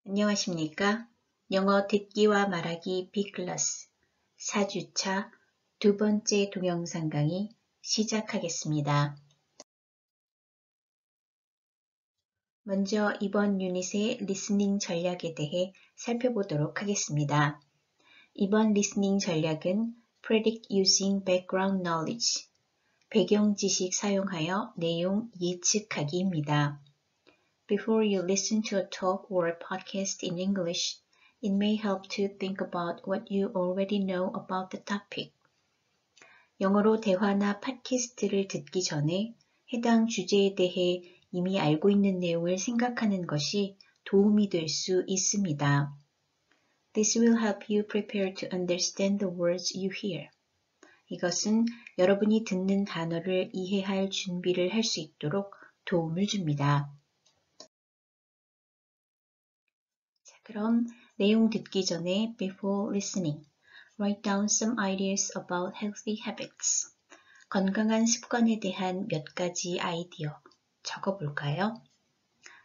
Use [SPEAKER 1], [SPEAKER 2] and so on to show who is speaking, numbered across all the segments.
[SPEAKER 1] 안녕하십니까? 영어 듣기와 말하기 B클래스 4주차 두 번째 동영상 강의 시작하겠습니다. 먼저 이번 유닛의 리스닝 전략에 대해 살펴보도록 하겠습니다. 이번 리스닝 전략은 Predict using background knowledge, 배경 지식 사용하여 내용 예측하기입니다. Before you listen to a talk or a podcast in English, it may help to think about what you already know about the topic. 영어로 대화나 팟캐스트를 듣기 전에 해당 주제에 대해 이미 알고 있는 내용을 생각하는 것이 도움이 될 수 있습니다. This will help you prepare to understand the words you hear. 이것은 여러분이 듣는 단어를 이해할 준비를 할 수 있도록 도움을 줍니다. 그럼 내용 듣기 전에 before listening, write down some ideas about healthy habits. 건강한 습관에 대한 몇 가지 아이디어 적어볼까요?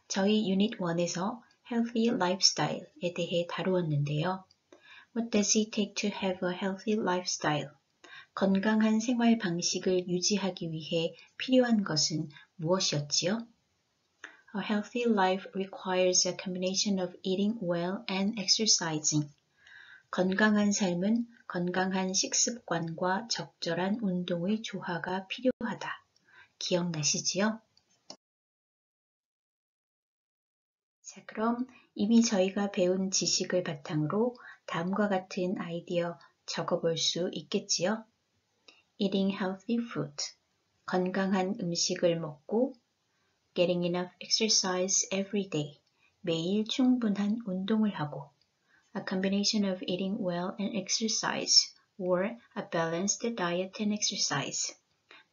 [SPEAKER 1] 저희 유닛 1에서 healthy lifestyle에 대해 다루었는데요. What does it take to have a healthy lifestyle? 건강한 생활 방식을 유지하기 위해 필요한 것은 무엇이었지요? A healthy life requires a combination of eating well and exercising. 건강한 삶은 건강한 식습관과 적절한 운동의 조화가 필요하다. 기억나시지요? 자, 그럼 이미 저희가 배운 지식을 바탕으로 다음과 같은 아이디어 적어볼 수 있겠지요? Eating healthy food. 건강한 음식을 먹고 Getting enough exercise every day. 매일 충분한 운동을 하고. A combination of eating well and exercise or a balanced diet and exercise.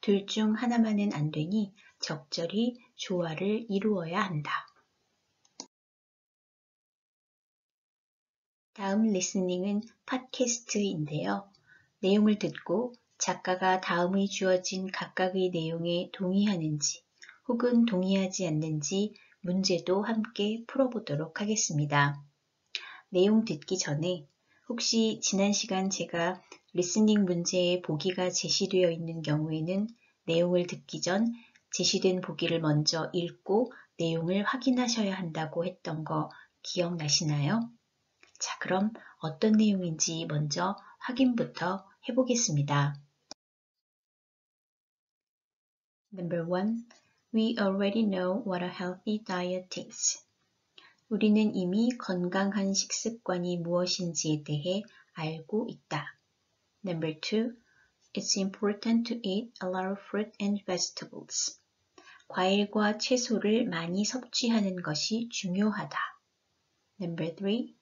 [SPEAKER 1] 둘 중 하나만은 안 되니 적절히 조화를 이루어야 한다. 다음 리스닝은 팟캐스트인데요. 내용을 듣고 작가가 다음의 주어진 각각의 내용에 동의하는지 혹은 동의하지 않는지 문제도 함께 풀어보도록 하겠습니다. 내용 듣기 전에 혹시 지난 시간 제가 리스닝 문제에 보기가 제시되어 있는 경우에는 내용을 듣기 전 제시된 보기를 먼저 읽고 내용을 확인하셔야 한다고 했던 거 기억나시나요? 자, 그럼 어떤 내용인지 먼저 확인부터 해보겠습니다. Number 1. We already know what a healthy diet is. 우리는 이미 건강한 식습관이 무엇인지에 대해 알고 있다. Number 2. It's important to eat a lot of fruit and vegetables. 과일과 채소를 많이 섭취하는 것이 중요하다. Number 3.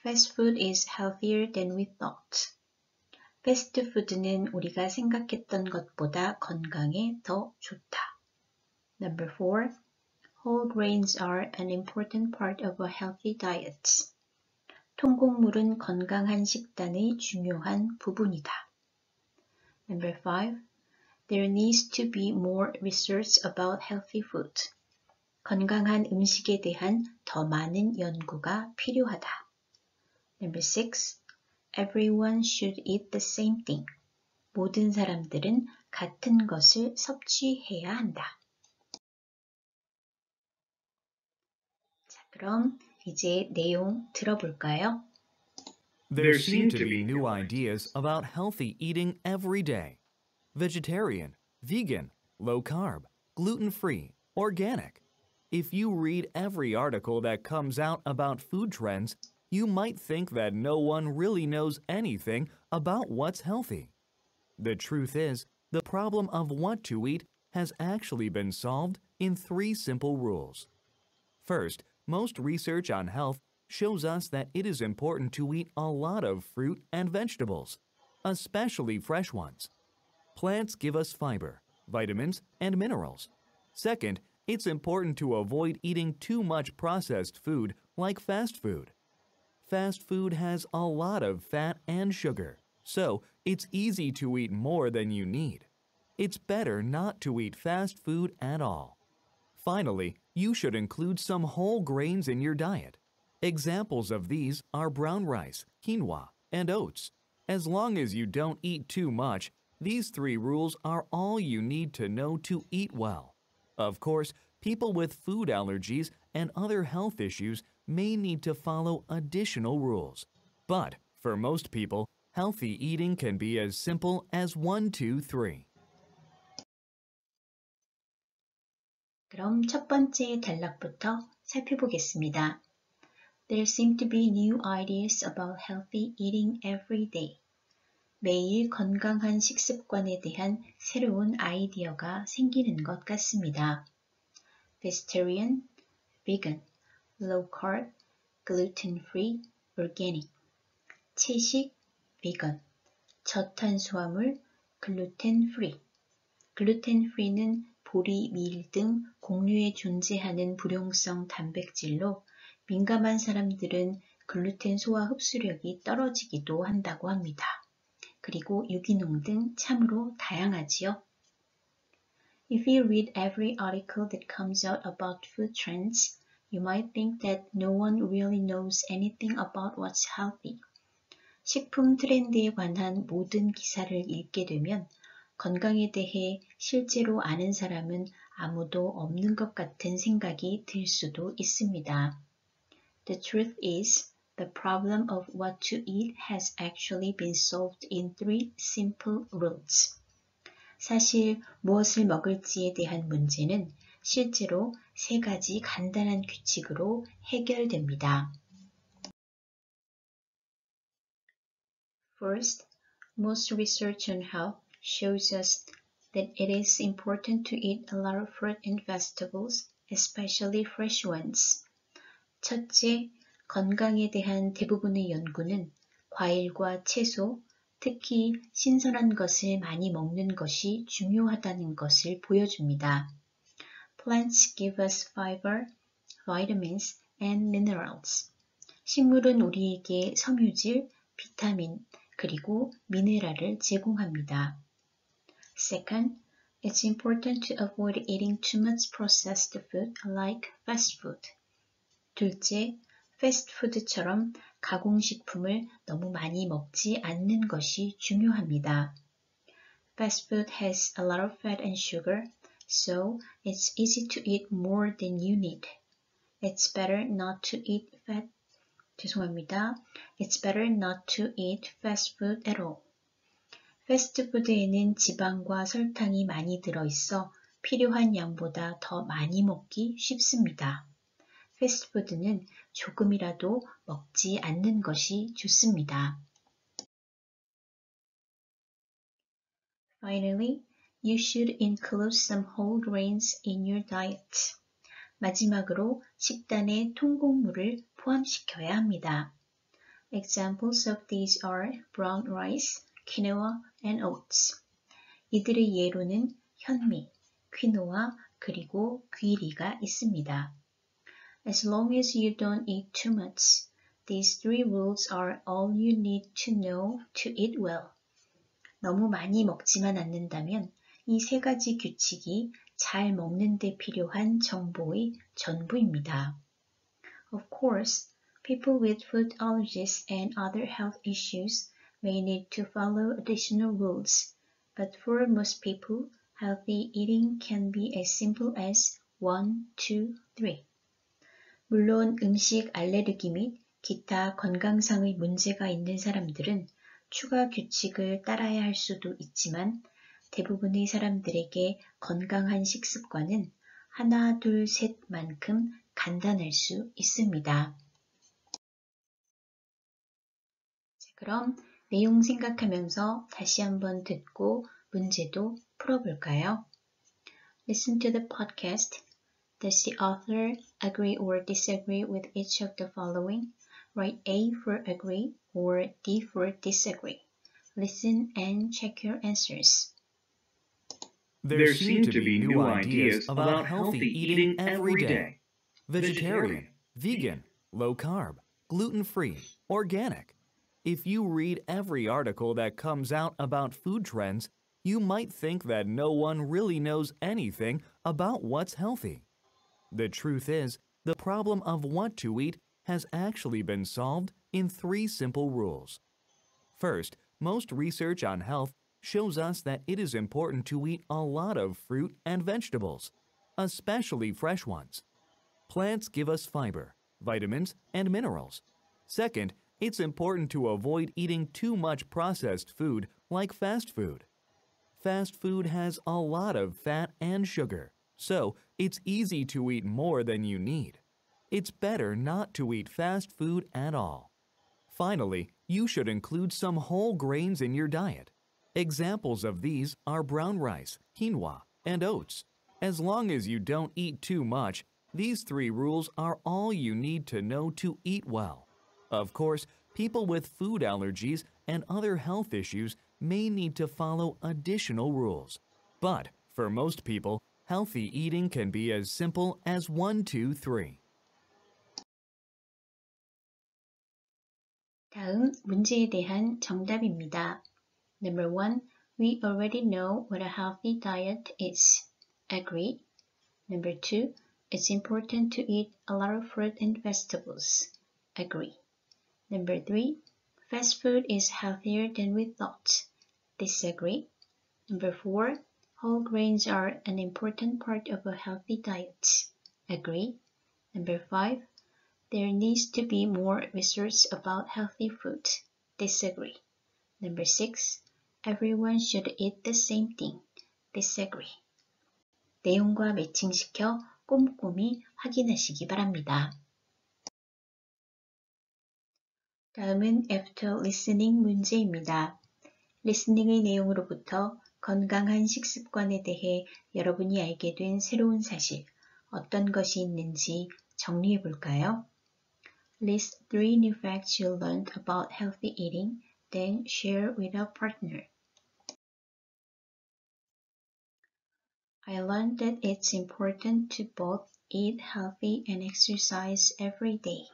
[SPEAKER 1] Fast food is healthier than we thought. 패스트푸드는 우리가 생각했던 것보다 건강에 더 좋다. Number 4. Whole grains are an important part of a healthy diet. 통곡물은 건강한 식단의 중요한 부분이다. Number 5. There needs to be more research about healthy food. 건강한 음식에 대한 더 많은 연구가 필요하다. Number 6. Everyone should eat the same thing. 모든 사람들은 같은 것을 섭취해야 한다. 자, 그럼 이제 내용 들어볼까요?
[SPEAKER 2] There seem to be new ideas about healthy eating every day. Vegetarian, vegan, low carb, gluten-free, organic. If you read every article that comes out about food trends, you might think that no one really knows anything about what's healthy. The truth is, the problem of what to eat has actually been solved in 3 simple rules. First, most research on health shows us that it is important to eat a lot of fruit and vegetables, especially fresh ones. Plants give us fiber, vitamins, and minerals. Second, it's important to avoid eating too much processed food like fast food. Fast food has a lot of fat and sugar, so it's easy to eat more than you need. It's better not to eat fast food at all. Finally, you should include some whole grains in your diet. Examples of these are brown rice, quinoa, and oats. As long as you don't eat too much, these 3 rules are all you need to know to eat well. Of course, people with food allergies and other health issues may need to follow additional rules. But for most people, healthy eating can be as simple as 1, 2, 3.
[SPEAKER 1] 그럼 첫 번째 단락부터 살펴보겠습니다. There seem to be new ideas about healthy eating every day. 매일 건강한 식습관에 대한 새로운 아이디어가 생기는 것 같습니다. Vegetarian, vegan, low carb, gluten free, organic. 채식, vegan, 저탄수화물, gluten free. gluten free는 보리, 밀 등 곡류에 존재하는 불용성 단백질로 민감한 사람들은 글루텐 소화 흡수력이 떨어지기도 한다고 합니다. 그리고 유기농 등 참으로 다양하지요. If you read every article that comes out about food trends, you might think that no one really knows anything about what's healthy. 식품 트렌드에 관한 모든 기사를 읽게 되면 건강에 대해 실제로 아는 사람은 아무도 없는 것 같은 생각이 들 수도 있습니다. The truth is, the problem of what to eat has actually been solved in 3 simple rules. 사실 무엇을 먹을지에 대한 문제는 실제로 3가지 간단한 규칙으로 해결됩니다. First, most research on health shows us that it is important to eat a lot of fruit and vegetables, especially fresh ones. 첫째, 건강에 대한 대부분의 연구는 과일과 채소, 특히 신선한 것을 많이 먹는 것이 중요하다는 것을 보여줍니다. Plants give us fiber, vitamins, and minerals. 식물은 우리에게 섬유질, 비타민, 그리고 미네랄을 제공합니다. Second, it's important to avoid eating too much processed food like fast food. 둘째, 패스트푸드처럼 가공식품을 너무 많이 먹지 않는 것이 중요합니다. Fast food has a lot of fat and sugar, so it's easy to eat more than you need. It's better not to eat fast food at all. 패스트푸드에는 지방과 설탕이 많이 들어있어 필요한 양보다 더 많이 먹기 쉽습니다. 패스트푸드는 조금이라도 먹지 않는 것이 좋습니다. Finally, you should include some whole grains in your diet. 마지막으로 식단에 통곡물을 포함시켜야 합니다. Examples of these are brown rice, quinoa, and oats. 이들의 예로는 현미, 퀴노아, 그리고 귀리가 있습니다. As long as you don't eat too much, these 3 rules are all you need to know to eat well. 너무 많이 먹지만 않는다면 이 3가지 규칙이 잘 먹는 데 필요한 정보의 전부입니다. Of course, people with food allergies and other health issues may need to follow additional rules, but for most people, healthy eating can be as simple as 1, 2, 3. 물론 음식 알레르기 및 기타 건강상의 문제가 있는 사람들은 추가 규칙을 따라야 할 수도 있지만 대부분의 사람들에게 건강한 식습관은 하나, 둘, 셋만큼 간단할 수 있습니다. 그럼 내용 생각하면서 다시 한번 듣고 문제도 풀어볼까요? Listen to the podcast. Does the author agree or disagree with each of the following? Write A for agree or D for disagree. Listen and check your answers.
[SPEAKER 2] There seem to be new ideas about healthy eating every day. Vegetarian, vegan, low carb, gluten-free, organic. If you read every article that comes out about food trends, you might think that no one really knows anything about what's healthy. The truth is, the problem of what to eat has actually been solved in 3 simple rules. First, most research on health shows us that it is important to eat a lot of fruit and vegetables, especially fresh ones. Plants give us fiber, vitamins, and minerals. Second, it's important to avoid eating too much processed food like fast food. Fast food has a lot of fat and sugar, so it's easy to eat more than you need. It's better not to eat fast food at all. Finally, you should include some whole grains in your diet. Examples of these are brown rice, quinoa, and oats. As long as you don't eat too much, these 3 rules are all you need to know to eat well. Of course, people with food allergies and other health issues may need to follow additional rules. But for most people, healthy eating can be as simple as 1, 2, 3.
[SPEAKER 1] 다음 문제에 대한 정답입니다. Number 1. We already know what a healthy diet is. Agree. Number 2. It's important to eat a lot of fruit and vegetables. Agree. Number 3. Fast food is healthier than we thought. Disagree. Number 4. Whole grains are an important part of a healthy diet. Agree. Number 5. There needs to be more research about healthy food. Disagree. Number 6. Everyone should eat the same thing. Disagree. 내용과 매칭시켜 꼼꼼히 확인하시기 바랍니다. 다음은 after listening 문제입니다. 리스닝의 내용으로부터 건강한 식습관에 대해 여러분이 알게 된 새로운 사실, 어떤 것이 있는지 정리해 볼까요? List 3 new facts you learned about healthy eating, then share with a partner. I learned that it's important to both eat healthy and exercise every day.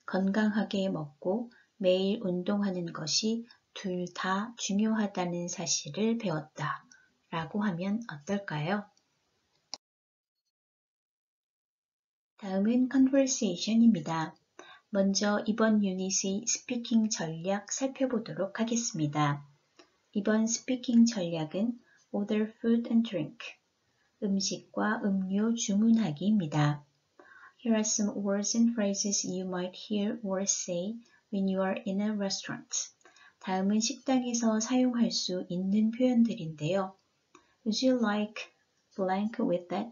[SPEAKER 1] 건강하게 먹고 매일 운동하는 것이 둘 다 중요하다는 사실을 배웠다. 라고 하면 어떨까요? 다음은 conversation입니다. 먼저 이번 유닛의 스피킹 전략 살펴보도록 하겠습니다. 이번 스피킹 전략은 order food and drink, 음식과 음료 주문하기입니다. Here are some words and phrases you might hear or say when you are in a restaurant. 다음은 식당에서 사용할 수 있는 표현들인데요. Would you like blank with that?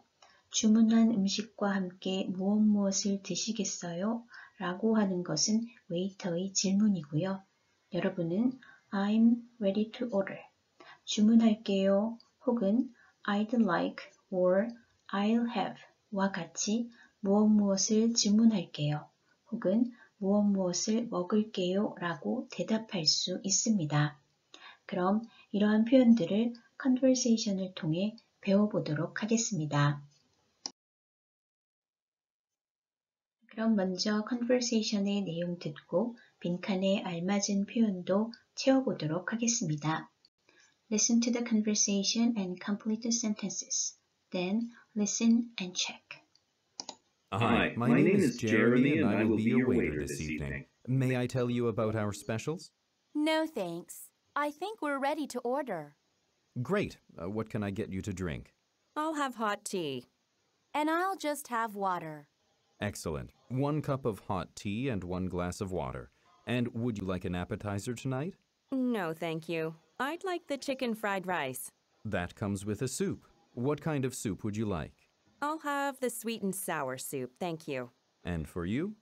[SPEAKER 1] 주문한 음식과 함께 무엇을 드시겠어요? 라고 하는 것은 웨이터의 질문이고요. 여러분은 I'm ready to order. 주문할게요. 혹은 I'd like or I'll have 와 같이 무엇을 주문할게요. 혹은 무엇을 먹을게요 라고 대답할 수 있습니다. 그럼 이러한 표현들을 conversation을 통해 배워보도록 하겠습니다. 그럼 먼저 conversation의 내용 듣고 빈칸에 알맞은 표현도 채워보도록 하겠습니다. Listen to the conversation and complete the sentences. Then listen and check.
[SPEAKER 3] Hi, my name is Jeremy and I will be your waiter this evening. May I tell you about our specials?
[SPEAKER 4] No, thanks. I think we're ready to order.
[SPEAKER 3] Great. What can I get you to drink?
[SPEAKER 5] I'll have hot tea.
[SPEAKER 4] And I'll just have water.
[SPEAKER 3] Excellent. 1 cup of hot tea and 1 glass of water. And would you like an appetizer tonight?
[SPEAKER 5] No, thank you. I'd like the chicken fried rice.
[SPEAKER 3] That comes with a soup. What kind of soup would you like?
[SPEAKER 5] I'll have the sweet and sour soup, thank you.
[SPEAKER 3] And for you?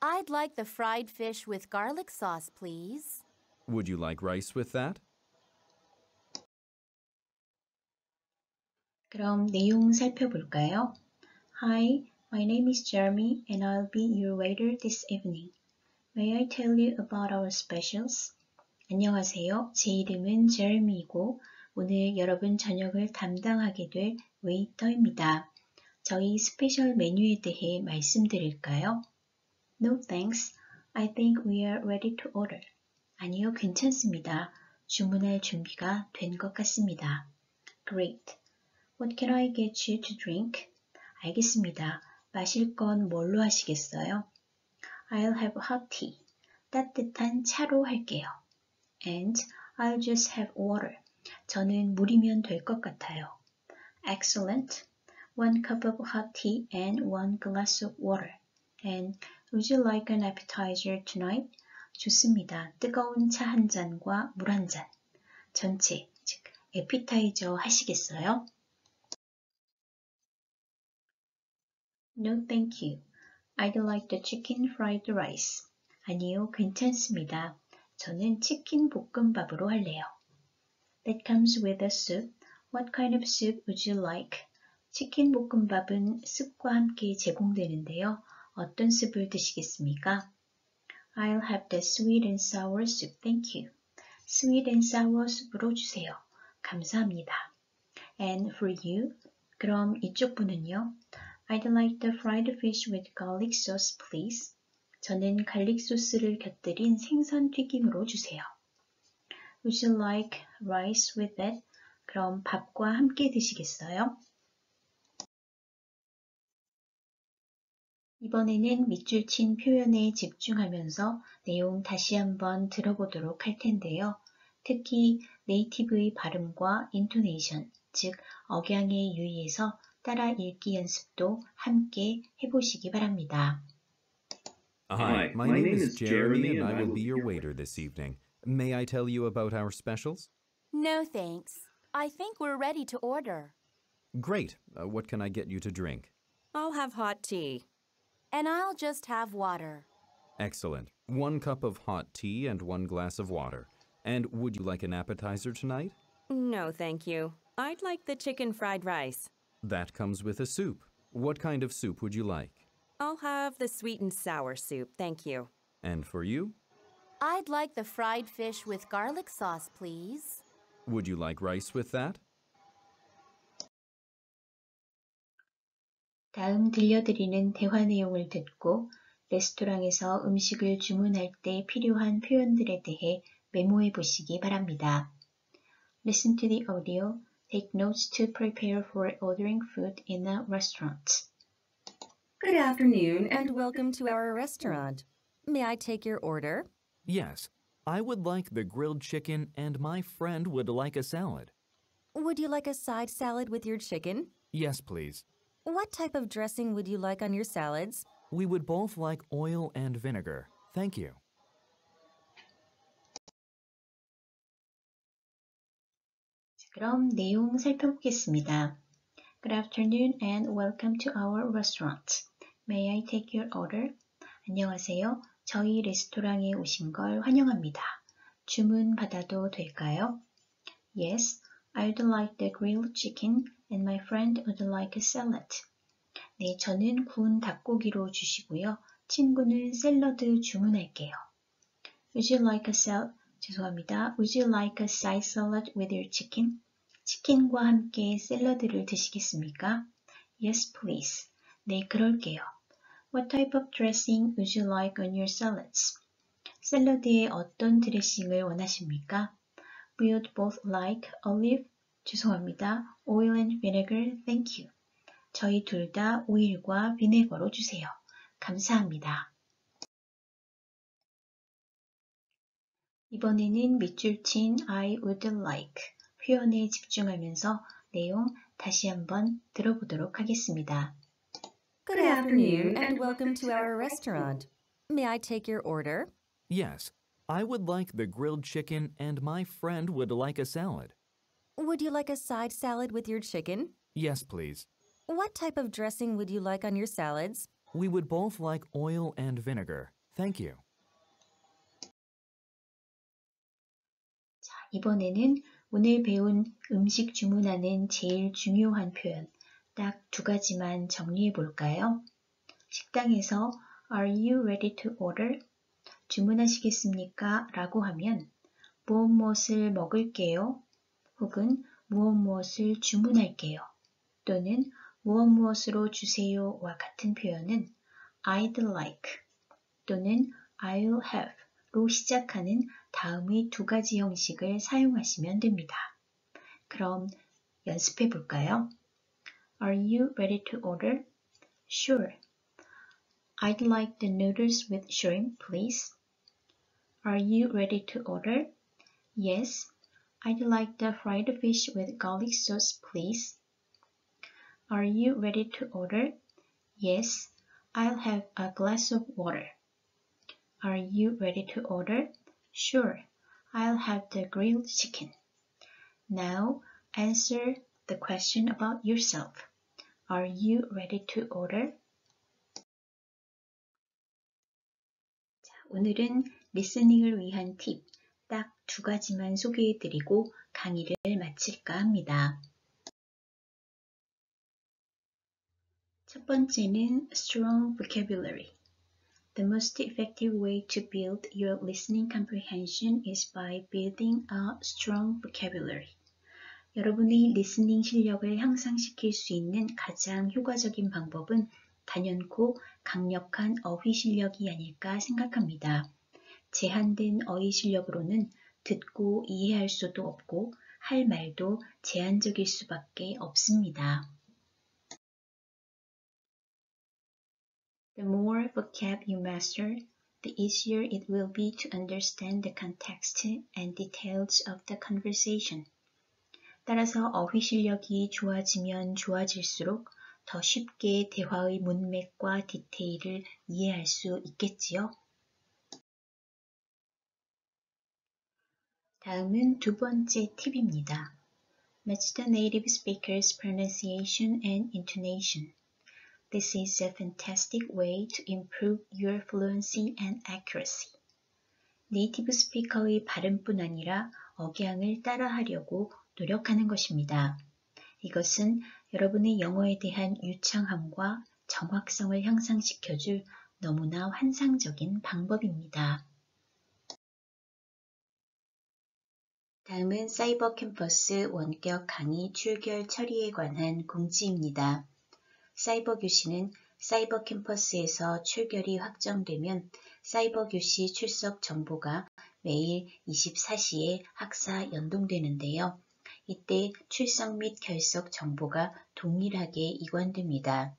[SPEAKER 4] I'd like the fried fish with garlic sauce, please.
[SPEAKER 3] Would you like rice with that?
[SPEAKER 1] 그럼 내용 살펴볼까요? Hi, my name is Jeremy and I'll be your waiter this evening. May I tell you about our specials? 안녕하세요. 제 이름은 Jeremy이고 오늘 여러분 저녁을 담당하게 될 웨이터입니다. 저희 스페셜 메뉴에 대해 말씀드릴까요? No thanks. I think we are ready to order. 아니요, 괜찮습니다. 주문할 준비가 된 것 같습니다. Great. What can I get you to drink? 알겠습니다. 마실 건 뭘로 하시겠어요? I'll have hot tea. 따뜻한 차로 할게요. And I'll just have water. 저는 물이면 될 것 같아요. Excellent. 1 cup of hot tea and 1 glass of water. And would you like an appetizer tonight? 좋습니다. 뜨거운 차 한 잔과 물 한 잔. 전체, 즉 에피타이저 하시겠어요? No, thank you. I'd like the chicken fried rice. 아니요, 괜찮습니다. 저는 치킨 볶음밥으로 할래요. That comes with a soup. What kind of soup would you like? 치킨 볶음밥은 습과 함께 제공되는데요. 어떤 습을 드시겠습니까? I'll have the sweet and sour soup, thank you. Sweet and sour 숲으로 주세요. 감사합니다. And for you, 그럼 이쪽 분은요? I'd like the fried fish with garlic sauce, please. 저는 갈릭 소스를 곁들인 생선 튀김으로 주세요. Would you like rice with that? 그럼 밥과 함께 드시겠어요? 이번에는 밑줄 친 표현에 집중하면서 내용 다시 한번 들어보도록 할 텐데요. 특히 네이티브의 발음과 인토네이션, 즉 억양에 유의해서 따라 읽기 연습도 함께 해보시기 바랍니다.
[SPEAKER 3] Hi, my name is Jeremy and I will be your waiter this evening. May I tell you about our specials?
[SPEAKER 4] No, thanks. I think we're ready to order.
[SPEAKER 3] Great. What can I get you to drink?
[SPEAKER 5] I'll have hot tea.
[SPEAKER 4] And I'll just have water.
[SPEAKER 3] Excellent. 1 cup of hot tea and 1 glass of water. And would you like an appetizer tonight?
[SPEAKER 5] No, thank you. I'd like the chicken fried rice.
[SPEAKER 3] That comes with a soup. What kind of soup would you like?
[SPEAKER 5] I'll have the sweet and sour soup, thank you.
[SPEAKER 3] And for you?
[SPEAKER 4] I'd like the fried fish with garlic sauce, please.
[SPEAKER 3] Would you like rice with that?
[SPEAKER 1] 다음 들려드리는 대화 내용을 듣고 레스토랑에서 음식을 주문할 때 필요한 표현들에 대해 메모해 보시기 바랍니다. Listen to the audio. Take notes to prepare for ordering food in a restaurant.
[SPEAKER 6] Good afternoon and welcome to our restaurant. May I take your order?
[SPEAKER 2] Yes, I would like the grilled chicken and my friend would like a salad.
[SPEAKER 6] Would you like a side salad with your chicken?
[SPEAKER 2] Yes, please.
[SPEAKER 6] What type of dressing would you like on your salads?
[SPEAKER 2] We would both like oil and vinegar. Thank you.
[SPEAKER 1] 그럼 내용 살펴보겠습니다. Good afternoon and welcome to our restaurant. May I take your order? 안녕하세요. 저희 레스토랑에 오신 걸 환영합니다. 주문 받아도 될까요? Yes, I'd like the grilled chicken and my friend would like a salad. 네, 저는 구운 닭고기로 주시고요. 친구는 샐러드 주문할게요. Would you like a salad? 죄송합니다. Would you like a side salad with your chicken? 치킨과 함께 샐러드를 드시겠습니까? Yes, please. 네, 그럴게요. What type of dressing would you like on your salads? 샐러드에 어떤 드레싱을 원하십니까? We would both like olive, 죄송합니다. oil and vinegar, thank you. 저희 둘 다 오일과 비네거로 주세요. 감사합니다. 이번에는 밑줄 친 I would like 표현에 집중하면서 내용 다시 한번 들어보도록 하겠습니다.
[SPEAKER 6] Good afternoon and welcome to our restaurant. May I take your order?
[SPEAKER 2] Yes, I would like the grilled chicken and my friend would like a salad.
[SPEAKER 6] Would you like a side salad with your chicken?
[SPEAKER 2] Yes, please.
[SPEAKER 6] What type of dressing would you like on your salads?
[SPEAKER 2] We would both like oil and vinegar. Thank you.
[SPEAKER 1] 자, 이번에는 오늘 배운 음식 주문하는 제일 중요한 표현, 딱 2가지만 정리해 볼까요? 식당에서 Are you ready to order? 주문하시겠습니까? 라고 하면 무엇을 먹을게요? 혹은 무엇을 주문할게요? 또는 무엇으로 주세요와 같은 표현은 I'd like 또는 I'll have로 시작하는 다음의 2가지 형식을 사용하시면 됩니다. 그럼 연습해 볼까요? Are you ready to order? Sure. I'd like the noodles with shrimp, please. Are you ready to order? Yes. I'd like the fried fish with garlic sauce, please. Are you ready to order? Yes. I'll have a glass of water. Are you ready to order? Sure. I'll have the grilled chicken. Now, answer the question about yourself. Are you ready to order? 자, 오늘은 리스닝을 위한 팁, 딱 2가지만 소개해드리고 강의를 마칠까 합니다. 첫 번째는 strong vocabulary. The most effective way to build your listening comprehension is by building a strong vocabulary. 여러분의 리스닝 실력을 향상시킬 수 있는 가장 효과적인 방법은 단연코 강력한 어휘 실력이 아닐까 생각합니다. 제한된 어휘 실력으로는 듣고 이해할 수도 없고 할 말도 제한적일 수밖에 없습니다. The more vocab you master, the easier it will be to understand the context and details of the conversation. 따라서 어휘 실력이 좋아지면 좋아질수록 더 쉽게 대화의 문맥과 디테일을 이해할 수 있겠지요. 다음은 2번째 팁입니다. Match the native speaker's pronunciation and intonation. This is a fantastic way to improve your fluency and accuracy. 네이티브 스피커의 발음뿐 아니라 억양을 따라하려고 노력하는 것입니다. 이것은 여러분의 영어에 대한 유창함과 정확성을 향상시켜줄 너무나 환상적인 방법입니다. 다음은 사이버 캠퍼스 원격 강의 출결 처리에 관한 공지입니다. 사이버 교시는 사이버 캠퍼스에서 출결이 확정되면 사이버 교시 출석 정보가 매일 24시에 학사 연동되는데요. 이때 출석 및 결석 정보가 동일하게 이관됩니다.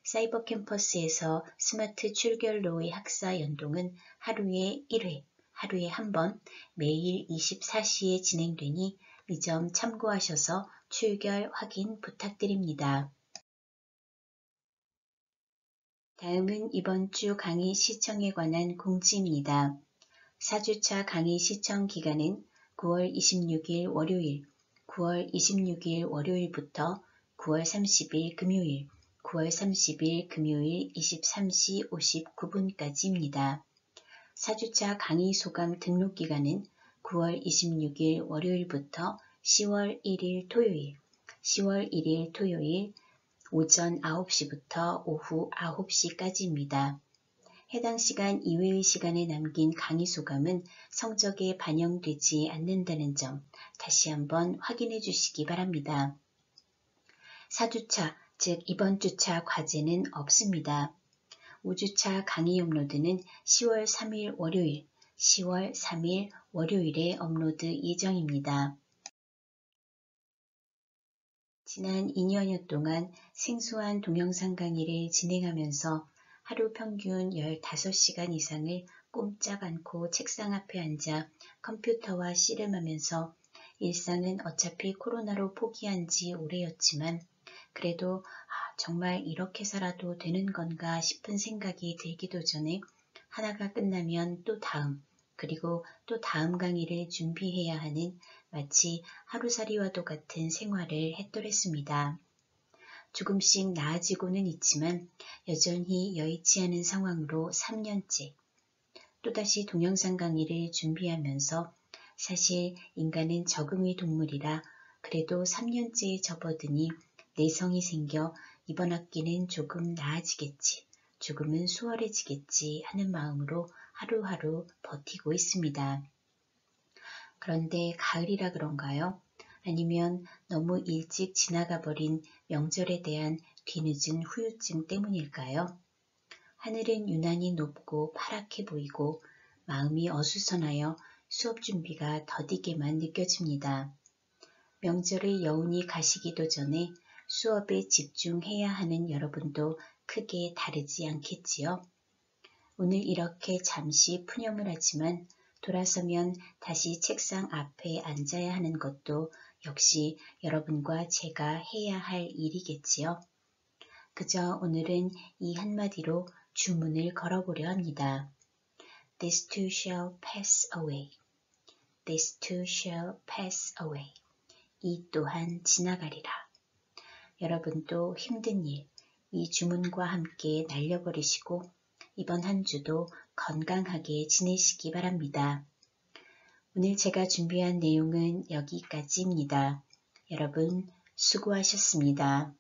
[SPEAKER 1] 사이버 캠퍼스에서 스마트 출결로의 학사 연동은 하루에 1회, 하루에 한 번, 매일 24시에 진행되니 이 점 참고하셔서 출결 확인 부탁드립니다. 다음은 이번 주 강의 시청에 관한 공지입니다. 4주차 강의 시청 기간은 9월 26일 월요일, 9월 26일 월요일부터 9월 30일 금요일, 9월 30일 금요일 23시 59분까지입니다. 4주차 강의 소감 등록 기간은 9월 26일 월요일부터 10월 1일 토요일, 10월 1일 토요일 오전 9시부터 오후 9시까지입니다. 해당 시간 이외의 시간에 남긴 강의 소감은 성적에 반영되지 않는다는 점 다시 한번 확인해 주시기 바랍니다. 4주차, 즉 이번 주차 과제는 없습니다. 5주차 강의 업로드는 10월 3일 월요일, 10월 3일 월요일에 업로드 예정입니다. 지난 2년여 동안 생소한 동영상 강의를 진행하면서 하루 평균 15시간 이상을 꼼짝 않고 책상 앞에 앉아 컴퓨터와 씨름하면서 일상은 어차피 코로나로 포기한 지 오래였지만 그래도 정말 이렇게 살아도 되는 건가 싶은 생각이 들기도 전에 하나가 끝나면 또 다음, 그리고 또 다음 강의를 준비해야 하는 마치 하루살이와도 같은 생활을 했더랬습니다. 조금씩 나아지고는 있지만 여전히 여의치 않은 상황으로 3년째. 또다시 동영상 강의를 준비하면서 사실 인간은 적응의 동물이라 그래도 3년째에 접어드니 내성이 생겨 이번 학기는 조금 나아지겠지, 조금은 수월해지겠지 하는 마음으로 하루하루 버티고 있습니다. 그런데 가을이라 그런가요? 아니면 너무 일찍 지나가 버린 명절에 대한 뒤늦은 후유증 때문일까요? 하늘은 유난히 높고 파랗게 보이고 마음이 어수선하여 수업 준비가 더디게만 느껴집니다. 명절의 여운이 가시기도 전에 수업에 집중해야 하는 여러분도 크게 다르지 않겠지요? 오늘 이렇게 잠시 푸념을 하지만 돌아서면 다시 책상 앞에 앉아야 하는 것도 역시 여러분과 제가 해야 할 일이겠지요. 그저 오늘은 이 한마디로 주문을 걸어보려 합니다. This too shall pass away. This too shall pass away. 이 또한 지나가리라. 여러분도 힘든 일, 이 주문과 함께 날려버리시고 이번 한 주도 건강하게 지내시기 바랍니다. 오늘 제가 준비한 내용은 여기까지입니다. 여러분 수고하셨습니다.